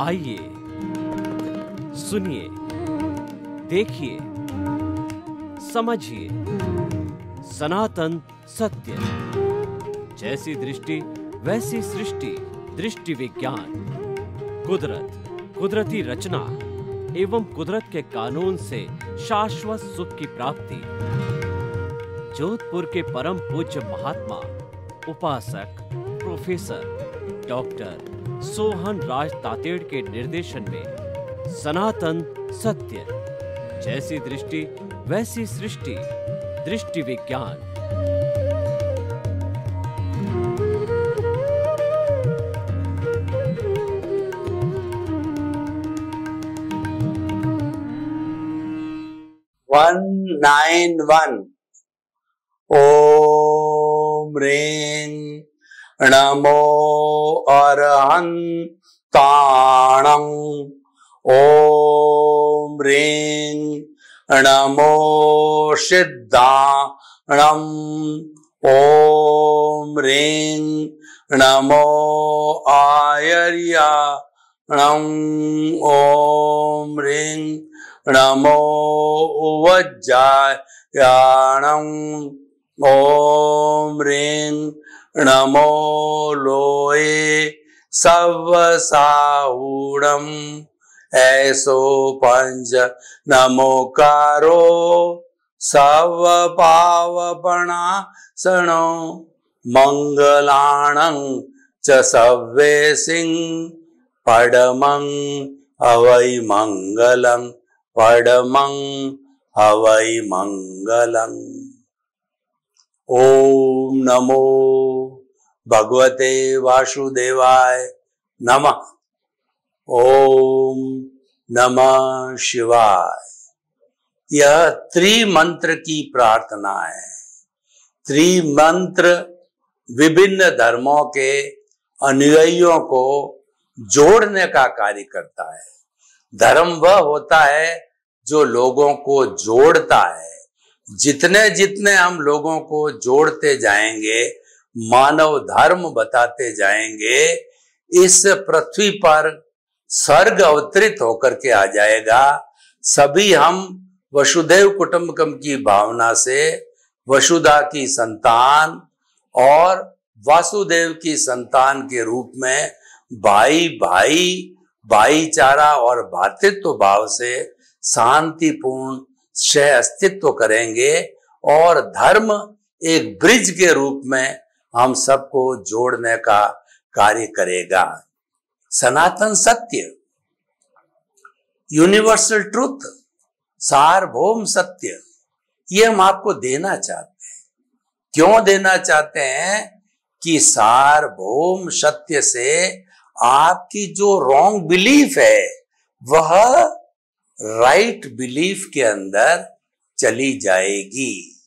आइए, सुनिए, देखिए, समझिए सनातन सत्य। जैसी दृष्टि वैसी सृष्टि, दृष्टि विज्ञान। कुदरत, कुदरती रचना एवं कुदरत के कानून से शाश्वत सुख की प्राप्ति। जोधपुर के परम पूज्य महात्मा उपासक प्रोफेसर डॉक्टर सोहन राज तातेड़ के निर्देशन में सनातन सत्य। जैसी दृष्टि वैसी सृष्टि, दृष्टि विज्ञान। वन 9-1 ओम ह्रीं नमो अरहन्ताणं। ओम ह्रीं नमो सिद्धाणं। ओम ह्रीं नमो आयर्याणं। ओम ह्रीं नमो उवज्जायाणं। ओम ह्रीं नमो लोये सवसाहूणं। ऐसो पंच नमोकारो सव पावपणासनो मंगलाणं च सव्वेसिं पडमं हवै मंगलं। पडमं हवै मंगलम्। ओम नमो भगवते वासुदेवाय नमः। ओम नमः शिवाय। यह त्रिमंत्र की प्रार्थना है। त्रिमंत्र विभिन्न धर्मों के अनुयायियों को जोड़ने का कार्य करता है। धर्म वह होता है जो लोगों को जोड़ता है। जितने जितने हम लोगों को जोड़ते जाएंगे, मानव धर्म बताते जाएंगे, इस पृथ्वी पर स्वर्ग अवतरित होकर के आ जाएगा। सभी हम वसुधैव कुटुंबकम की भावना से वसुधा की संतान और वासुदेव की संतान के रूप में भाई भाई, भाईचारा और भ्रातृत्व भाव से शांतिपूर्ण सह अस्तित्व करेंगे और धर्म एक ब्रिज के रूप में हम सबको जोड़ने का कार्य करेगा। सनातन सत्य, यूनिवर्सल ट्रुथ, सार्वभौम सत्य, ये हम आपको देना चाहते हैं। क्यों देना चाहते हैं? कि सार्वभौम सत्य से आपकी जो रॉन्ग बिलीफ है वह राइट बिलीफ के अंदर चली जाएगी।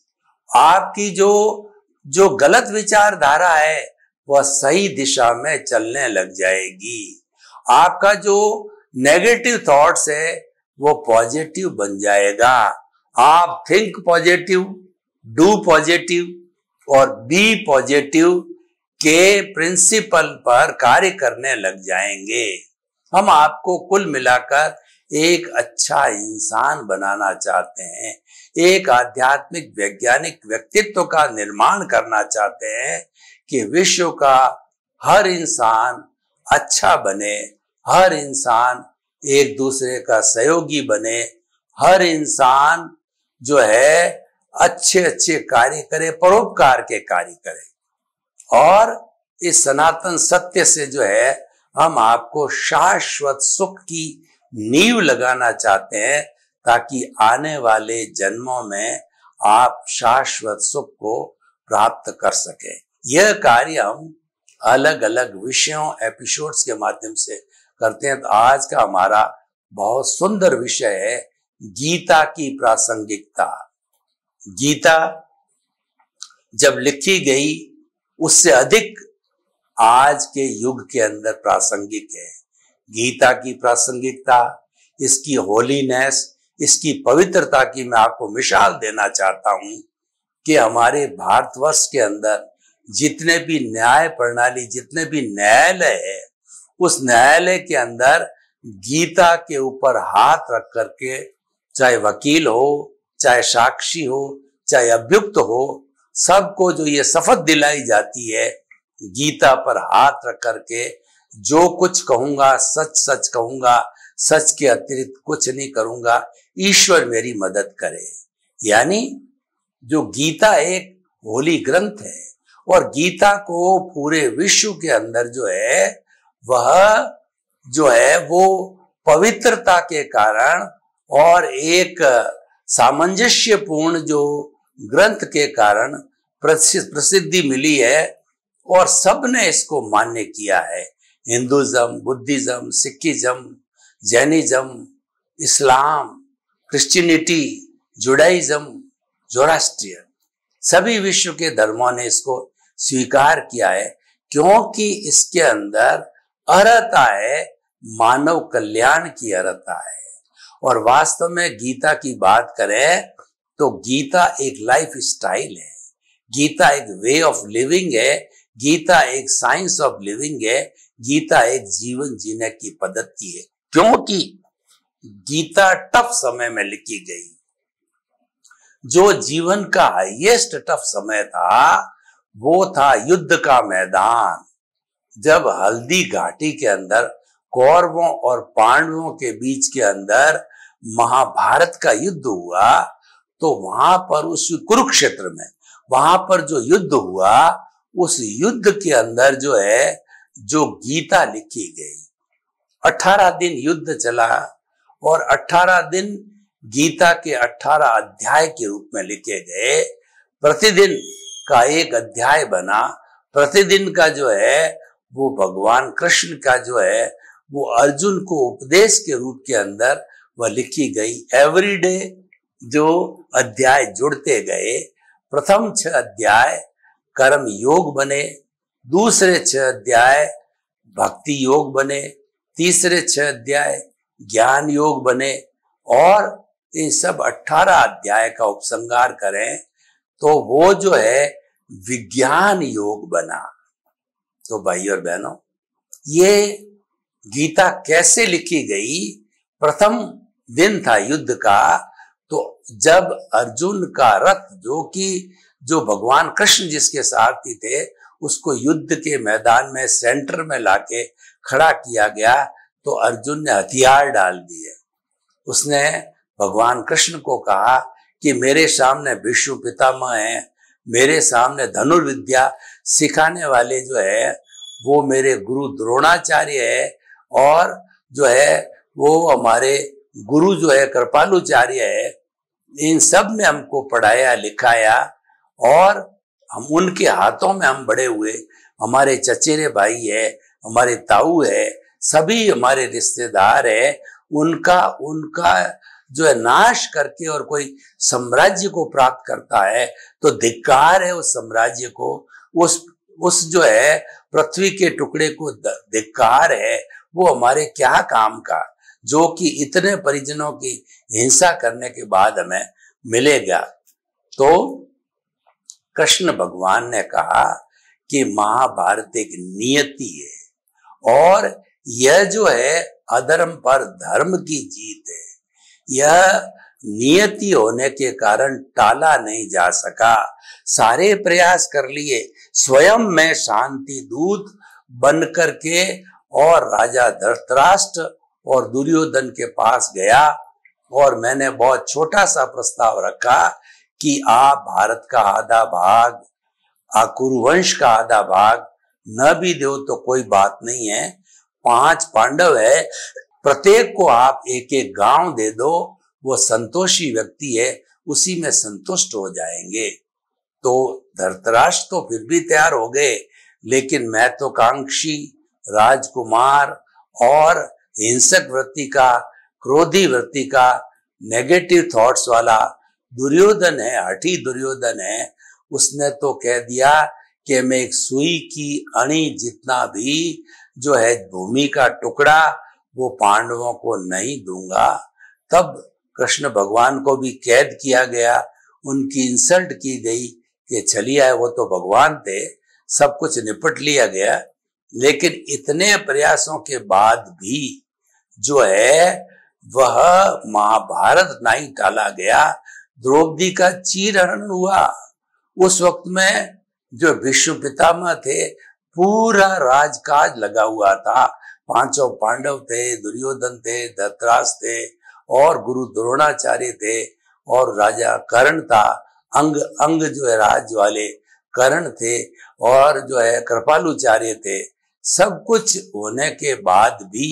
आपकी जो गलत विचारधारा है वह सही दिशा में चलने लग जाएगी। आपका जो नेगेटिव थॉट्स है वो पॉजिटिव बन जाएगा। आप थिंक पॉजिटिव, डू पॉजिटिव और बी पॉजिटिव के प्रिंसिपल पर कार्य करने लग जाएंगे। हम आपको कुल मिलाकर एक अच्छा इंसान बनाना चाहते हैं। एक आध्यात्मिक वैज्ञानिक व्यक्तित्व का निर्माण करना चाहते हैं कि विश्व का हर इंसान अच्छा बने, हर इंसान एक दूसरे का सहयोगी बने, हर इंसान जो है अच्छे अच्छे कार्य करे, परोपकार के कार्य करे। और इस सनातन सत्य से जो है हम आपको शाश्वत सुख की नींव लगाना चाहते हैं ताकि आने वाले जन्मों में आप शाश्वत सुख को प्राप्त कर सके। यह कार्य हम अलग अलग विषयों, एपिसोड्स के माध्यम से करते हैं। तो आज का हमारा बहुत सुंदर विषय है गीता की प्रासंगिकता। गीता जब लिखी गई उससे अधिक आज के युग के अंदर प्रासंगिक है। गीता की प्रासंगिकता, इसकी होलीनेस, इसकी पवित्रता की मैं आपको मिसाल देना चाहता हूं कि हमारे भारतवर्ष के अंदर जितने भी न्याय प्रणाली, जितने भी न्यायालय है, उस न्यायालय के अंदर गीता के ऊपर हाथ रख करके, चाहे वकील हो, चाहे साक्षी हो, चाहे अभियुक्त हो, सबको जो ये शपथ दिलाई जाती है, गीता पर हाथ रख करके जो कुछ कहूंगा सच सच कहूंगा, सच के अतिरिक्त कुछ नहीं करूंगा, ईश्वर मेरी मदद करे। यानी जो गीता एक होली ग्रंथ है, और गीता को पूरे विश्व के अंदर जो है वह जो है वो पवित्रता के कारण और एक सामंजस्यपूर्ण जो ग्रंथ के कारण प्रसिद्धि मिली है, और सबने इसको मान्य किया है। हिंदुज्म, बुद्धिज्म, सिखिज्म, जैनिज्म, इस्लाम, क्रिश्चियनिटी, जुडाइज्म, जोरास्ट्रियन, सभी विश्व के धर्मों ने इसको स्वीकार किया है, क्योंकि इसके अंदर अर्हता है, मानव कल्याण की अर्हता है। और वास्तव में गीता की बात करें तो गीता एक लाइफ स्टाइल है, गीता एक वे ऑफ लिविंग है, गीता एक साइंस ऑफ लिविंग है, गीता एक जीवन जीने की पद्धति है। क्योंकि गीता टफ समय में लिखी गई, जो जीवन का हाईएस्ट टफ समय था वो था युद्ध का मैदान। जब हल्दी घाटी के अंदर कौरवों और पांडवों के बीच के अंदर महाभारत का युद्ध हुआ, तो वहां पर उस कुरुक्षेत्र में वहां पर जो युद्ध हुआ, उस युद्ध के अंदर जो है जो गीता लिखी गई। 18 दिन युद्ध चला और 18 दिन गीता के 18 अध्याय के रूप में लिखे गए। प्रतिदिन का एक अध्याय बना, प्रतिदिन का जो है वो भगवान कृष्ण का जो है वो अर्जुन को उपदेश के रूप के अंदर वह लिखी गई। एवरीडे जो अध्याय जुड़ते गए। प्रथम 6 अध्याय कर्म योग बने, दूसरे 6 अध्याय भक्ति योग बने, तीसरे 6 अध्याय ज्ञान योग बने, और इन सब 18 अध्याय का उपसंहार करें तो वो जो है विज्ञान योग बना। तो भाई और बहनों, ये गीता कैसे लिखी गई? प्रथम दिन था युद्ध का, तो जब अर्जुन का रथ जो भगवान कृष्ण जिसके सारथी थे, उसको युद्ध के मैदान में सेंटर में लाके खड़ा किया गया, तो अर्जुन ने हथियार डाल दिए। उसने भगवान कृष्ण को कहा कि मेरे सामने विष्णु पितामह है, मेरे सामने धनुर्विद्या सिखाने वाले जो है वो मेरे गुरु द्रोणाचार्य है, और जो है वो हमारे गुरु जो है कृपालुचार्य है। इन सब ने हमको पढ़ाया लिखाया, और हम उनके हाथों में हम बड़े हुए। हमारे चचेरे भाई है, हमारे ताऊ है, सभी हमारे रिश्तेदार है। उनका जो है नाश करके और कोई साम्राज्य को प्राप्त करता है तो धिक्कार है उस साम्राज्य को, उस जो है पृथ्वी के टुकड़े को धिक्कार है। वो हमारे क्या काम का, जो कि इतने परिजनों की हिंसा करने के बाद हमें मिलेगा। तो कृष्ण भगवान ने कहा कि महाभारत एक नियति है, और यह जो है अधर्म पर धर्म की जीत है। यह नियति होने के कारण टाला नहीं जा सका। सारे प्रयास कर लिए, स्वयं मैं शांति दूत बन करके और राजा धृतराष्ट्र और दुर्योधन के पास गया, और मैंने बहुत छोटा सा प्रस्ताव रखा कि आप भारत का आधा भाग, कुरुवंश का आधा भाग न भी दो तो कोई बात नहीं है। 5 पांडव है, प्रत्येक को आप एक एक गांव दे दो, वो संतोषी व्यक्ति है, उसी में संतुष्ट हो जाएंगे। तो धृतराष्ट्र तो फिर भी तैयार हो गए, लेकिन महत्वाकांक्षी राजकुमार और हिंसक वृत्ति का, क्रोधी वृत्ति का, नेगेटिव थॉट्स वाला दुर्योधन है, हठी दुर्योधन है, उसने तो कह दिया कि मैं एक सुई की अणी जितना भी जो है भूमि का टुकड़ा वो पांडवों को नहीं दूंगा। तब कृष्ण भगवान को भी कैद किया गया, उनकी इंसल्ट की गई कि चलिए आए, वो तो भगवान थे, सब कुछ निपट लिया गया। लेकिन इतने प्रयासों के बाद भी जो है वह महाभारत नहीं टाला गया, द्रौपदी का चीरहरण हुआ। उस वक्त में जो विश्व पितामह थे, पूरा राजकाज लगा हुआ था। पांचों पांडव थे, दुर्योधन थे, धृतराष्ट्र थे और गुरु द्रोणाचार्य थे और राजा कर्ण था। अंग अंग जो है राज वाले कर्ण थे और जो है कृपालुचार्य थे। सब कुछ होने के बाद भी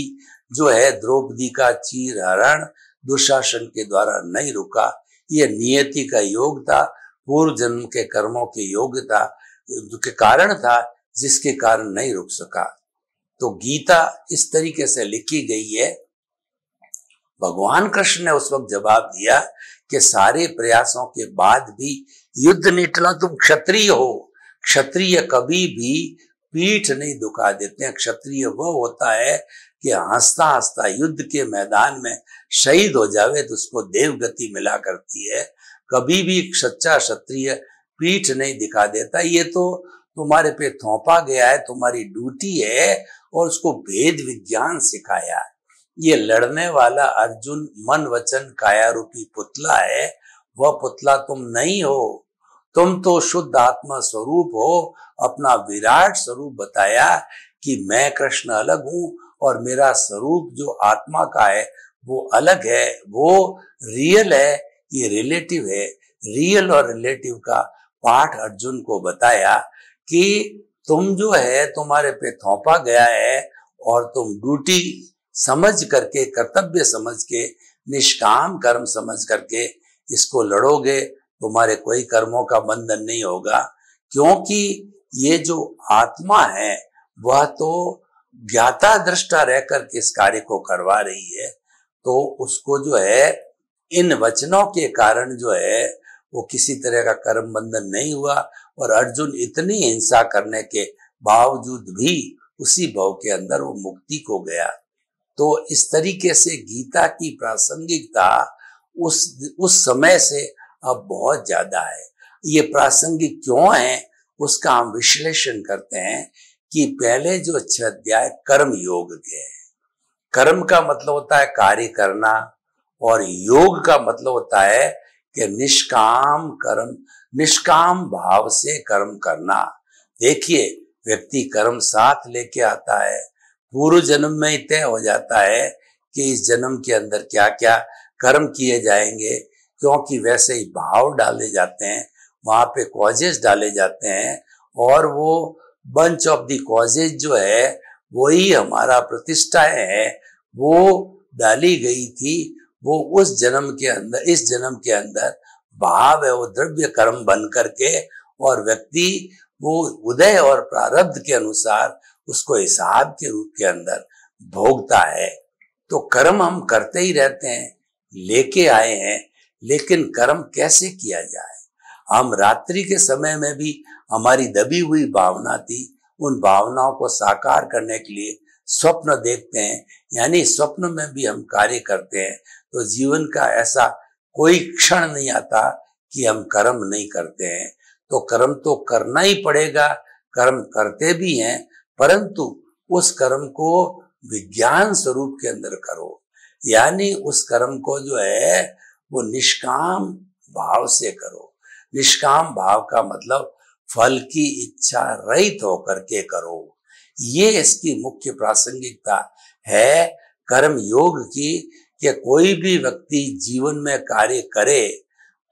जो है द्रौपदी का चीरहरण दुशासन के द्वारा नहीं रुका। यह नियति का योग था, पूर्व जन्म के कर्मों के योग था, के कारण था, जिसके कारण नहीं रुक सका। तो गीता इस तरीके से लिखी गई है। भगवान कृष्ण ने उस वक्त जवाब दिया कि सारे प्रयासों के बाद भी युद्ध नहीं टला। तुम क्षत्रिय हो, क्षत्रिय कभी भी पीठ नहीं दुखा देते हैं। क्षत्रिय वह होता है कि हंसता हंसता युद्ध के मैदान में शहीद हो जावे तो उसको देवगति मिला करती है। कभी भी सच्चा क्षत्रिय पीठ नहीं दिखा देता। ये तो तुम्हारे पे थोपा गया है, तुम्हारी ड्यूटी है और उसको भेद विज्ञान सिखाया। ये लड़ने वाला अर्जुन मन वचन काया रूपी पुतला है, वह पुतला तुम नहीं हो। तुम तो शुद्ध आत्मा स्वरूप हो। अपना विराट स्वरूप बताया कि मैं कृष्ण अलग हूं और मेरा स्वरूप जो आत्मा का है वो अलग है, वो रियल है, ये रिलेटिव है। रियल और रिलेटिव का पाठ अर्जुन को बताया कि तुम जो है तुम्हारे पे थोपा गया है और तुम ड्यूटी समझ करके, कर्तव्य समझ के, निष्काम कर्म समझ करके इसको लड़ोगे, तुम्हारे कोई कर्मों का बंधन नहीं होगा। क्योंकि ये जो आत्मा है वह तो ज्ञाता दृष्टा रहकर के इस कार्य को करवा रही है, तो उसको जो है इन वचनों के कारण जो है वो किसी तरह का कर्म बंधन नहीं हुआ। और अर्जुन इतनी हिंसा करने के बावजूद भी उसी भाव के अंदर वो मुक्ति को गया। तो इस तरीके से गीता की प्रासंगिकता उस समय से अब बहुत ज्यादा है। ये प्रासंगिक क्यों है उसका हम विश्लेषण करते हैं कि पहले जो 6 अध्याय कर्म योग के हैं। कर्म का मतलब होता है कार्य करना और योग का मतलब होता है कि निष्काम कर्म, निष्काम भाव से कर्म करना। देखिए, व्यक्ति कर्म साथ लेके आता है, पूर्व जन्म में ही तय हो जाता है कि इस जन्म के अंदर क्या क्या कर्म किए जाएंगे, क्योंकि वैसे ही भाव डाले जाते हैं, वहां पे कॉजेज डाले जाते हैं और वो बंच ऑफ दी कॉजेज जो है वही हमारा प्रतिष्ठाएं है, वो डाली गई थी। वो उस जन्म के अंदर, इस जन्म के अंदर भाव है, वो द्रव्य कर्म बन करके और व्यक्ति वो उदय और प्रारब्ध के अनुसार उसको हिसाब के रूप के अंदर भोगता है। तो कर्म हम करते ही रहते हैं, लेके आए हैं, लेकिन कर्म कैसे किया जाए। हम रात्रि के समय में भी हमारी दबी हुई भावना थी, उन भावनाओं को साकार करने के लिए स्वप्न देखते हैं, यानी स्वप्न में भी हम कार्य करते हैं। तो जीवन का ऐसा कोई क्षण नहीं आता कि हम कर्म नहीं करते हैं। तो कर्म तो करना ही पड़ेगा, कर्म करते भी हैं, परंतु उस कर्म को विज्ञान स्वरूप के अंदर करो, यानी उस कर्म को जो है वो निष्काम भाव से करो। निष्काम भाव का मतलब फल की इच्छा रहित होकर के करो। ये इसकी मुख्य प्रासंगिकता है कर्म योग की, कि कोई भी व्यक्ति जीवन में कार्य करे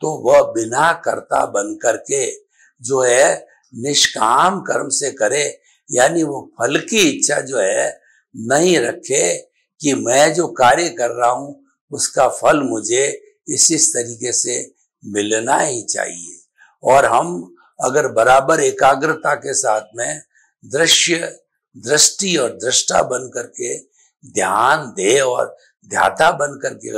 तो वह बिना कर्ता बन करके जो है निष्काम कर्म से करे, यानी वो फल की इच्छा जो है नहीं रखे कि मैं जो कार्य कर रहा हूं उसका फल मुझे इस तरीके से मिलना ही चाहिए। और हम अगर बराबर एकाग्रता के साथ में दृश्य, दृष्टि और दृष्टा बन करके ध्यान दे और ध्याता बन करके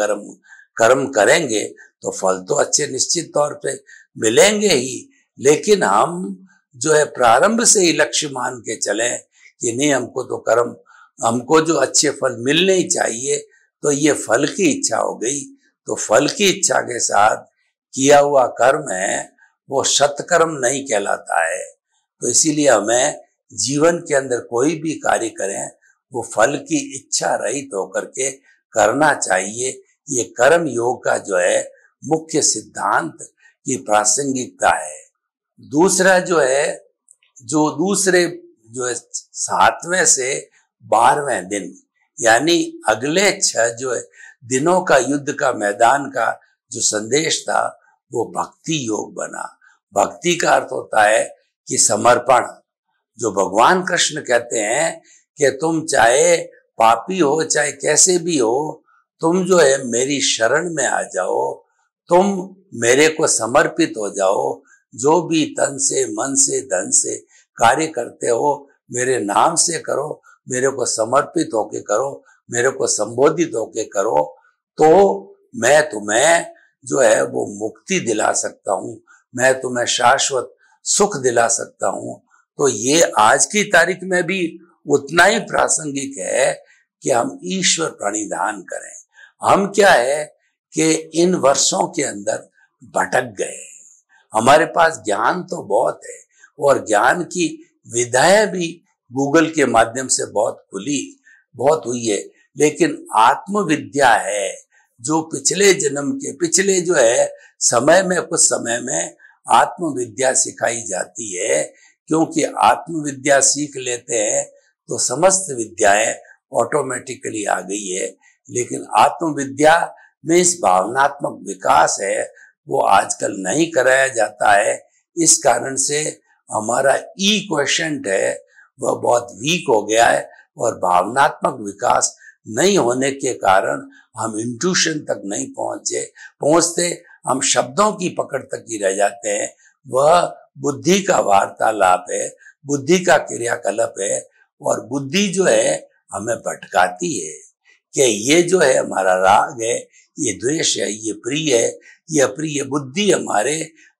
कर्म करेंगे तो फल तो अच्छे निश्चित तौर पे मिलेंगे ही। लेकिन हम जो है प्रारंभ से ही लक्ष्य मान के चले कि नहीं, हमको तो कर्म, हमको जो अच्छे फल मिलने ही चाहिए, तो ये फल की इच्छा हो गई। तो फल की इच्छा के साथ किया हुआ कर्म है वो सत्कर्म नहीं कहलाता है। तो इसीलिए हमें जीवन के अंदर कोई भी कार्य करें वो फल की इच्छा रहित होकर के करना चाहिए। ये कर्म योग का जो है मुख्य सिद्धांत की प्रासंगिकता है। दूसरा जो है, जो दूसरे जो है 7वें से 12वें दिन, यानी अगले 6 जो है दिनों का युद्ध का मैदान का जो संदेश था वो भक्ति योग बना। भक्ति का अर्थ होता है कि समर्पण। जो भगवान कृष्ण कहते हैं कि तुम चाहे पापी हो चाहे कैसे भी हो, तुम जो है मेरी शरण में आ जाओ, तुम मेरे को समर्पित हो जाओ, जो भी तन से मन से धन से कार्य करते हो मेरे नाम से करो, मेरे को समर्पित होके करो, मेरे को संबोधित होके करो, तो मैं तुम्हें जो है वो मुक्ति दिला सकता हूँ, मैं तुम्हें शाश्वत सुख दिला सकता हूँ। तो ये आज की तारीख में भी उतना ही प्रासंगिक है कि हम ईश्वर प्रणिधान करें। हम क्या है कि इन वर्षों के अंदर भटक गए। हमारे पास ज्ञान तो बहुत है और ज्ञान की विधाएं भी गूगल के माध्यम से बहुत हुई है, लेकिन आत्मविद्या है जो पिछले जन्म के पिछले जो है समय में कुछ समय में आत्मविद्या सिखाई जाती है, क्योंकि आत्मविद्या सीख लेते हैं तो समस्त विद्याएं ऑटोमेटिकली आ गई है। लेकिन आत्मविद्या में इस भावनात्मक विकास है वो आजकल नहीं कराया जाता है। इस कारण से हमारा ई क्वेश्चन है वह बहुत वीक हो गया है और भावनात्मक विकास नहीं होने के कारण हम इंट्यूशन तक नहीं पहुंचते, हम शब्दों की पकड़ तक ही रह जाते हैं। वह बुद्धि का वार्तालाप है, बुद्धि का क्रियाकलाप है और बुद्धि जो है हमें भटकाती है कि ये जो है हमारा राग है, ये द्वेष है, ये प्रिय है, ये अप्रिय। बुद्धि हमारे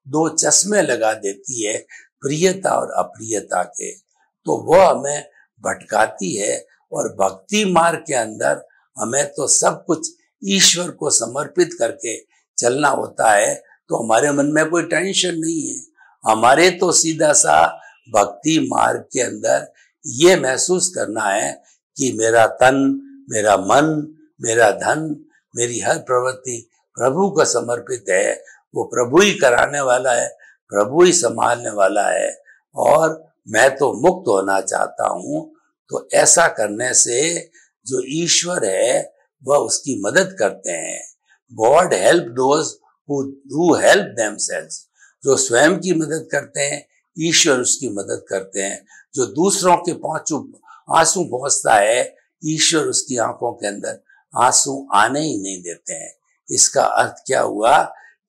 2 चश्मे लगा देती है, प्रियता और अप्रियता के, तो वह हमें भटकाती है। और भक्ति मार्ग के अंदर हमें तो सब कुछ ईश्वर को समर्पित करके चलना होता है, तो हमारे मन में कोई टेंशन नहीं है। हमारे तो सीधा सा भक्ति मार्ग के अंदर ये महसूस करना है कि मेरा तन, मेरा मन, मेरा धन, मेरी हर प्रवृत्ति प्रभु को समर्पित है। वो प्रभु ही कराने वाला है, प्रभु ही संभालने वाला है और मैं तो मुक्त होना चाहता हूँ। तो ऐसा करने से जो ईश्वर है वह उसकी मदद करते हैं। God help those who help themselves. जो स्वयं की मदद करते हैं ईश्वर उसकी मदद करते हैं। जो दूसरों के आंसू पहुंचता है ईश्वर उसकी आंखों के अंदर आंसू आने ही नहीं देते हैं। इसका अर्थ क्या हुआ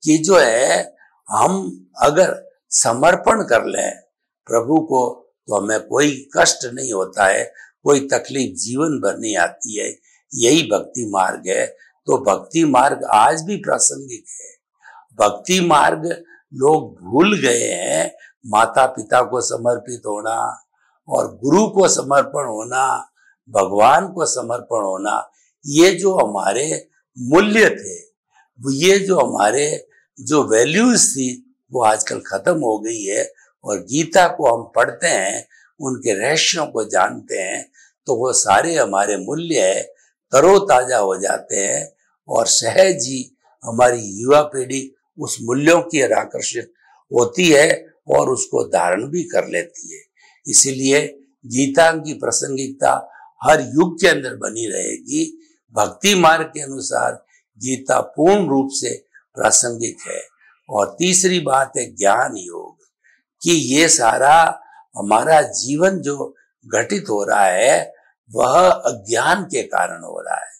कि जो है हम अगर समर्पण कर लें प्रभु को तो हमें कोई कष्ट नहीं होता है, कोई तकलीफ जीवन भर नहीं आती है। यही भक्ति मार्ग है। तो भक्ति मार्ग आज भी प्रासंगिक है। भक्ति मार्ग लोग भूल गए हैं। माता पिता को समर्पित होना और गुरु को समर्पण होना, भगवान को समर्पण होना, ये जो हमारे मूल्य थे, ये जो हमारे जो वैल्यूज थी वो आजकल खत्म हो गई है। और गीता को हम पढ़ते हैं, उनके रहस्यों को जानते हैं, तो वो सारे हमारे मूल्य है तरोताजा हो जाते हैं और सहज ही हमारी युवा पीढ़ी उस मूल्यों की ओर आकर्षित होती है और उसको धारण भी कर लेती है। इसीलिए गीता की प्रासंगिकता हर युग के अंदर बनी रहेगी। भक्ति मार्ग के अनुसार गीता पूर्ण रूप से प्रासंगिक है। और तीसरी बात है ज्ञान योग, कि ये सारा हमारा जीवन जो घटित हो रहा है वह अज्ञान के कारण हो रहा है,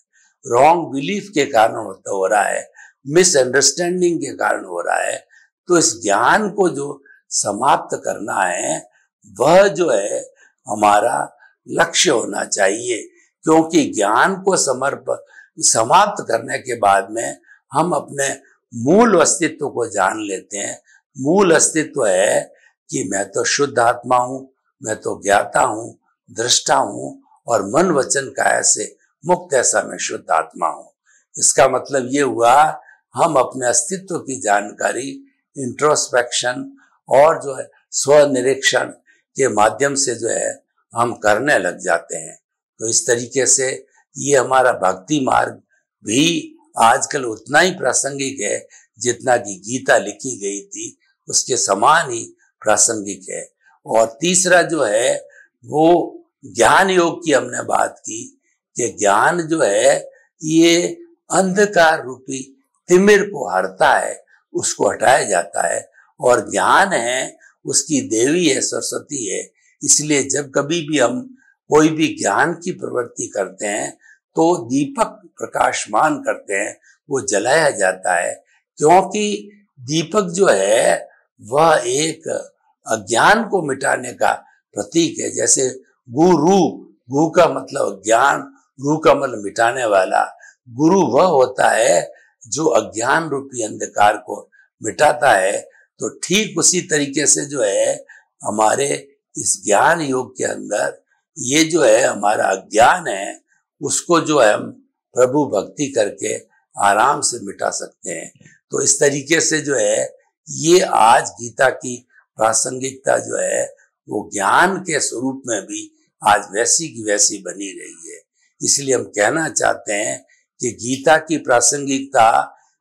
रॉन्ग बिलीफ के कारण हो रहा है, मिसअंडरस्टैंडिंग के कारण हो रहा है। तो इस ज्ञान को जो समाप्त करना है वह जो है हमारा लक्ष्य होना चाहिए, क्योंकि ज्ञान को समाप्त करने के बाद में हम अपने मूल अस्तित्व को जान लेते हैं। मूल अस्तित्व है कि मैं तो शुद्ध आत्मा हूँ, मैं तो ज्ञाता हूँ, दृष्टा हूँ और मन वचन काया से मुक्त ऐसा मैं शुद्ध आत्मा हूँ। इसका मतलब ये हुआ हम अपने अस्तित्व की जानकारी इंट्रोस्पेक्शन और जो है स्व निरीक्षण के माध्यम से जो है हम करने लग जाते हैं। तो इस तरीके से ये हमारा भक्ति मार्ग भी आजकल उतना ही प्रासंगिक है जितना कि गीता लिखी गई थी उसके समान ही प्रासंगिक है। और तीसरा जो है वो ज्ञान योग की हमने बात की कि ज्ञान जो है ये अंधकार रूपी तिमिर को हरता है, उसको हटाया जाता है। और ज्ञान है उसकी देवी है, सरस्वती है। इसलिए जब कभी भी हम कोई भी ज्ञान की प्रवृत्ति करते हैं तो दीपक प्रकाशमान करते हैं, वो जलाया जाता है, क्योंकि दीपक जो है वह एक अज्ञान को मिटाने का प्रतीक है। जैसे गुरु, गु का मतलब ज्ञान, रू का मतलब मिटाने वाला। गुरु वह होता है जो अज्ञान रूपी अंधकार को मिटाता है। तो ठीक उसी तरीके से जो है हमारे इस ज्ञान योग के अंदर ये जो है हमारा अज्ञान है उसको जो है हम प्रभु भक्ति करके आराम से मिटा सकते हैं। तो इस तरीके से जो है ये आज गीता की प्रासंगिकता जो है वो ज्ञान के स्वरूप में भी आज वैसी की वैसी बनी रही है। इसलिए हम कहना चाहते हैं कि गीता की प्रासंगिकता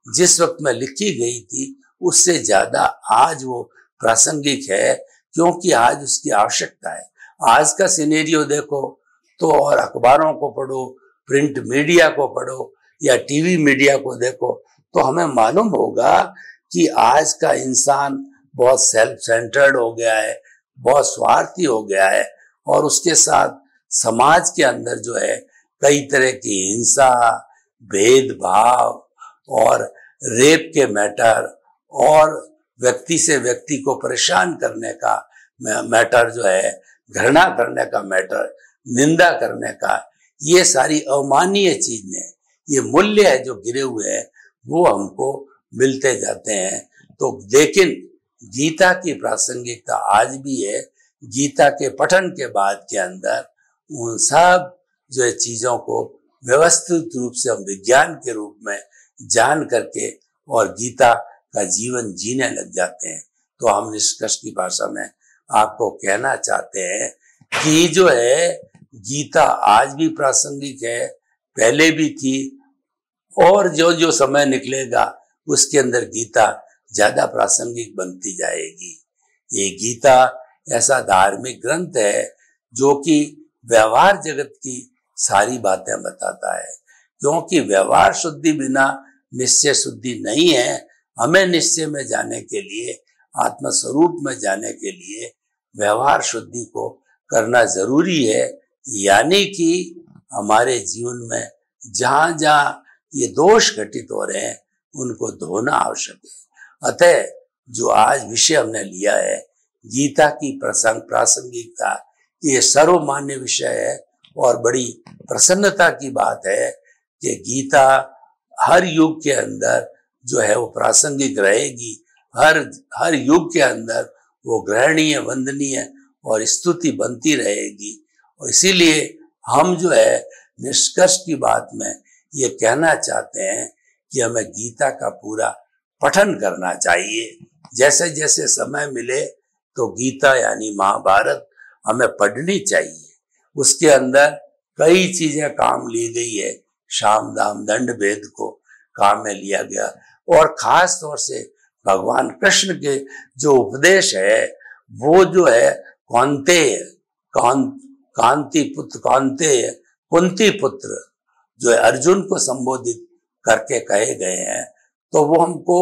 जिस वक्त में लिखी गई थी उससे ज्यादा आज वो प्रासंगिक है, क्योंकि आज उसकी आवश्यकता है। आज का सिनेरियो देखो तो, और अखबारों को पढ़ो, प्रिंट मीडिया को पढ़ो या टीवी मीडिया को देखो तो हमें मालूम होगा कि आज का इंसान बहुत सेल्फ सेंटर्ड हो गया है, बहुत स्वार्थी हो गया है। और उसके साथ समाज के अंदर जो है कई तरह की हिंसा, भेदभाव और रेप के मैटर और व्यक्ति से व्यक्ति को परेशान करने का मैटर जो है, घृणा करने का मैटर, निंदा करने का, ये सारी अमानवीय चीजें, ये मूल्य है जो गिरे हुए हैं वो हमको मिलते जाते हैं। तो लेकिन गीता की प्रासंगिकता आज भी है। गीता के पठन के बाद के अंदर उन सब जो है चीजों को व्यवस्थित रूप से हम विज्ञान के रूप में जान करके और गीता का जीवन जीने लग जाते हैं। तो हम निष्कर्ष की भाषा में आपको कहना चाहते हैं कि जो है गीता आज भी प्रासंगिक है, पहले भी थी, और जो जो समय निकलेगा उसके अंदर गीता ज्यादा प्रासंगिक बनती जाएगी। ये गीता ऐसा धार्मिक ग्रंथ है जो कि व्यवहार जगत की सारी बातें बताता है, क्योंकि व्यवहार शुद्धि बिना निश्चय शुद्धि नहीं है। हमें निश्चय में जाने के लिए, आत्म स्वरूप में जाने के लिए व्यवहार शुद्धि को करना जरूरी है। यानी कि हमारे जीवन में जहां जहां ये दोष घटित हो रहे हैं उनको धोना आवश्यक है। अतः जो आज विषय हमने लिया है गीता की प्रासंगिकता, ये सर्वमान्य विषय है और बड़ी प्रसन्नता की बात है कि गीता हर युग के अंदर जो है वो प्रासंगिक रहेगी। हर युग के अंदर वो ग्रहणीय, वंदनीय और स्तुति बनती रहेगी। और इसीलिए हम जो है निष्कर्ष की बात में ये कहना चाहते हैं कि हमें गीता का पूरा पठन करना चाहिए। जैसे जैसे समय मिले तो गीता यानी महाभारत हमें पढ़नी चाहिए। उसके अंदर कई चीजें काम ली गई है, साम दाम दंड भेद को काम में लिया गया। और खास तौर से भगवान कृष्ण के जो उपदेश है वो जो है कौन्तेय, कांति पुत्र कौन्तेय, कुंती पुत्र जो है अर्जुन को संबोधित करके कहे गए हैं, तो वो हमको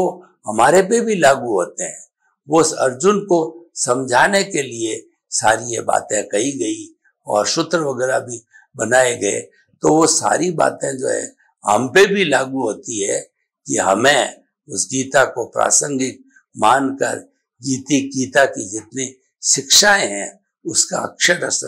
हमारे पे भी लागू होते हैं। वो अर्जुन को समझाने के लिए सारी ये बातें कही गई और सूत्र वगैरह भी बनाए गए। तो वो सारी बातें जो है हम पे भी लागू होती है कि हमें उस गीता को प्रासंगिक मानकर गीता की जितनी शिक्षाएं हैं उसका अक्षरश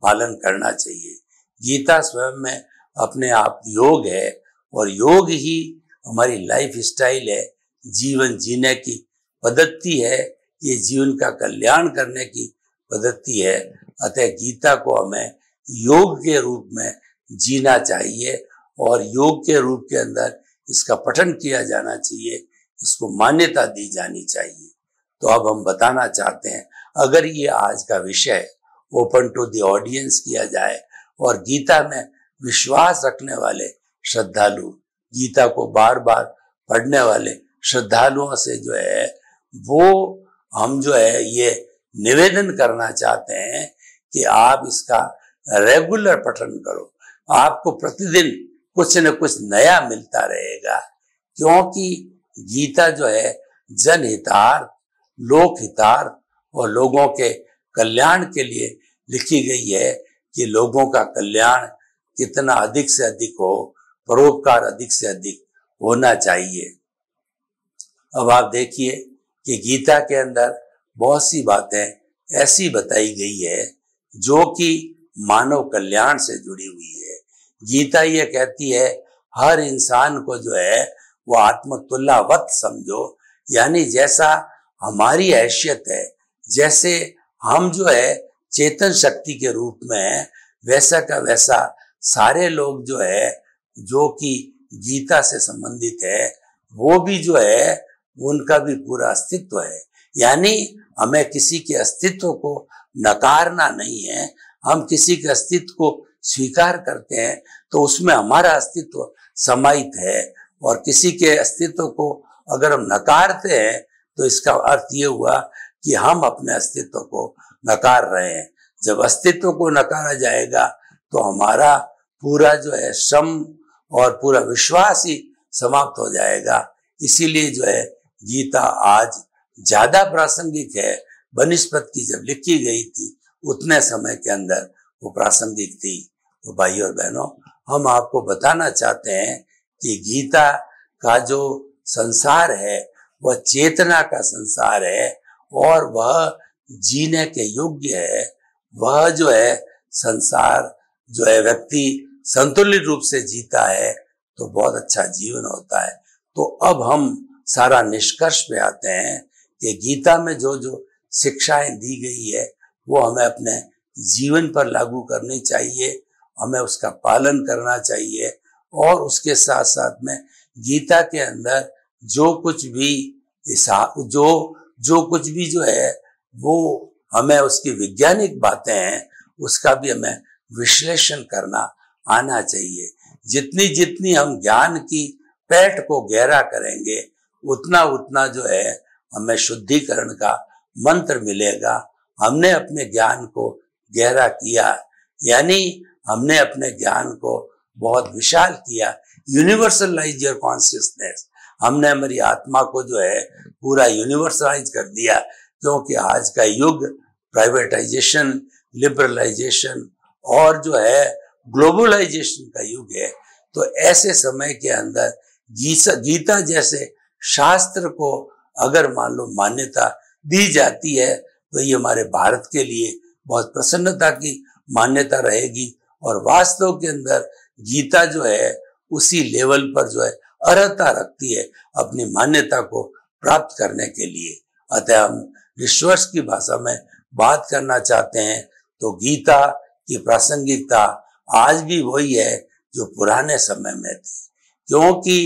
पालन करना चाहिए। गीता स्वयं में अपने आप योग है और योग ही हमारी लाइफ स्टाइल है, जीवन जीने की पद्धति है, ये जीवन का कल्याण करने की पद्धति है। अतः गीता को हमें योग के रूप में जीना चाहिए और योग के रूप के अंदर इसका पठन किया जाना चाहिए, इसको मान्यता दी जानी चाहिए। तो अब हम बताना चाहते हैं, अगर ये आज का विषय ओपन टू द ऑडियंस किया जाए और गीता में विश्वास रखने वाले श्रद्धालु, गीता को बार बार पढ़ने वाले श्रद्धालुओं से जो है वो हम जो है ये निवेदन करना चाहते हैं कि आप इसका रेगुलर पठन करो। आपको प्रतिदिन कुछ न कुछ नया मिलता रहेगा, क्योंकि गीता जो है जनहितार्थ, लोक हितार्थ और लोगों के कल्याण के लिए लिखी गई है कि लोगों का कल्याण कितना अधिक से अधिक हो, परोपकार अधिक से अधिक होना चाहिए। अब आप देखिए कि गीता के अंदर बहुत सी बातें ऐसी बताई गई है जो कि मानव कल्याण से जुड़ी हुई है। गीता ये कहती है हर इंसान को जो है वो आत्मतुल्यवत समझो, यानी जैसा हमारी हैसियत है, जैसे हम जो है चेतन शक्ति के रूप में है, वैसा का वैसा सारे लोग जो है जो कि गीता से संबंधित है वो भी जो है उनका भी पूरा अस्तित्व है। यानी हमें किसी के अस्तित्व को नकारना नहीं है, हम किसी के अस्तित्व को स्वीकार करते हैं तो उसमें हमारा अस्तित्व समाहित है, और किसी के अस्तित्व को अगर हम नकारते हैं तो इसका अर्थ ये हुआ कि हम अपने अस्तित्व को नकार रहे हैं। जब अस्तित्व को नकारा जाएगा तो हमारा पूरा जो है श्रम और पूरा विश्वास ही समाप्त हो जाएगा। इसीलिए जो है गीता आज ज्यादा प्रासंगिक है बनिस्पत की जब लिखी गई थी उतने समय के अंदर वो प्रासंगिक थी। तो भाई और बहनों, हम आपको बताना चाहते हैं कि गीता का जो संसार है वह चेतना का संसार है और वह जीने के योग्य है। वह जो है संसार जो है व्यक्ति संतुलित रूप से जीता है तो बहुत अच्छा जीवन होता है। तो अब हम सारा निष्कर्ष पे आते हैं कि गीता में जो जो शिक्षाएं दी गई है वो हमें अपने जीवन पर लागू करनी चाहिए, हमें उसका पालन करना चाहिए, और उसके साथ साथ में गीता के अंदर जो कुछ भी जो है वो हमें उसकी वैज्ञानिक बातें हैं उसका भी हमें विश्लेषण करना आना चाहिए। जितनी जितनी हम ज्ञान की पैठ को गहरा करेंगे उतना उतना जो है हमें शुद्धिकरण का मंत्र मिलेगा। हमने अपने ज्ञान को गहरा किया, यानी हमने अपने ज्ञान को बहुत विशाल किया, यूनिवर्सलाइज योर कॉन्शियसनेस। हमने हमारी आत्मा को जो है पूरा यूनिवर्सलाइज कर दिया, क्योंकि आज का युग प्राइवेटाइजेशन, लिबरलाइजेशन और जो है ग्लोबलाइजेशन का युग है। तो ऐसे समय के अंदर गीता जैसे शास्त्र को अगर मान लो मान्यता दी जाती है तो ये हमारे भारत के लिए बहुत प्रसन्नता की मान्यता रहेगी, और वास्तव के अंदर गीता जो है उसी लेवल पर जो है अर्हता रखती है अपनी मान्यता को प्राप्त करने के लिए। अतः हम रिश्वर्स की भाषा में बात करना चाहते हैं तो गीता की प्रासंगिकता आज भी वही है जो पुराने समय में थी, क्योंकि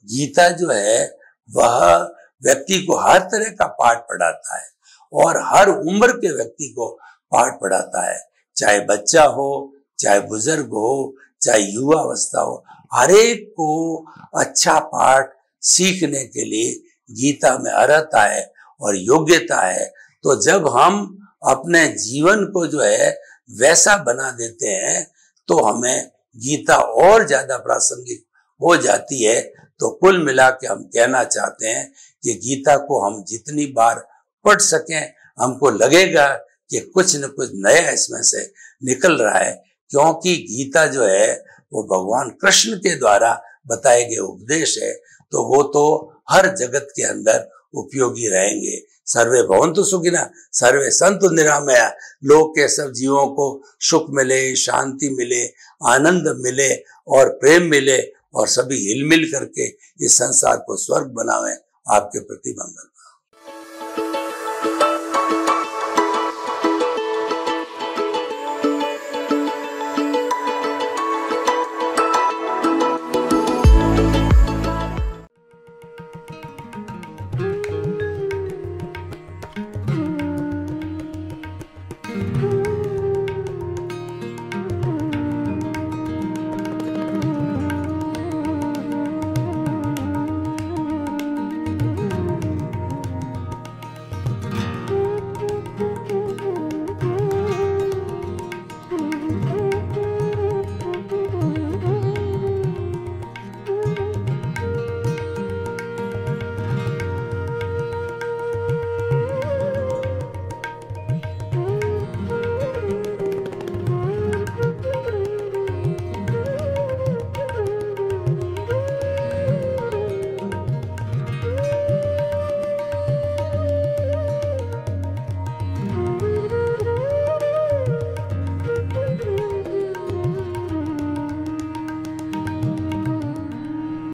गीता जो है वह व्यक्ति को हर तरह का पाठ पढ़ाता है और हर उम्र के व्यक्ति को पाठ पढ़ाता है, चाहे बच्चा हो, चाहे बुजुर्ग हो, चाहे युवा अवस्था हो, हर एक को अच्छा पाठ सीखने के लिए गीता में अर्हता है और योग्यता है। तो जब हम अपने जीवन को जो है वैसा बना देते हैं तो हमें गीता और ज्यादा प्रासंगिक हो जाती है। तो कुल मिला के हम कहना चाहते हैं कि गीता को हम जितनी बार पढ़ सकें हमको लगेगा कि कुछ न कुछ नया इसमें से निकल रहा है, क्योंकि गीता जो है वो भगवान कृष्ण के द्वारा बताए गए उपदेश है, तो वो तो हर जगत के अंदर उपयोगी रहेंगे। सर्वे भवन्तु सुखिनः, सर्वे सन्तु निरामया। लोक के सब जीवों को सुख मिले, शांति मिले, आनंद मिले और प्रेम मिले, और सभी हिल मिल करके इस संसार को स्वर्ग बनावे। आपके प्रति मंगल।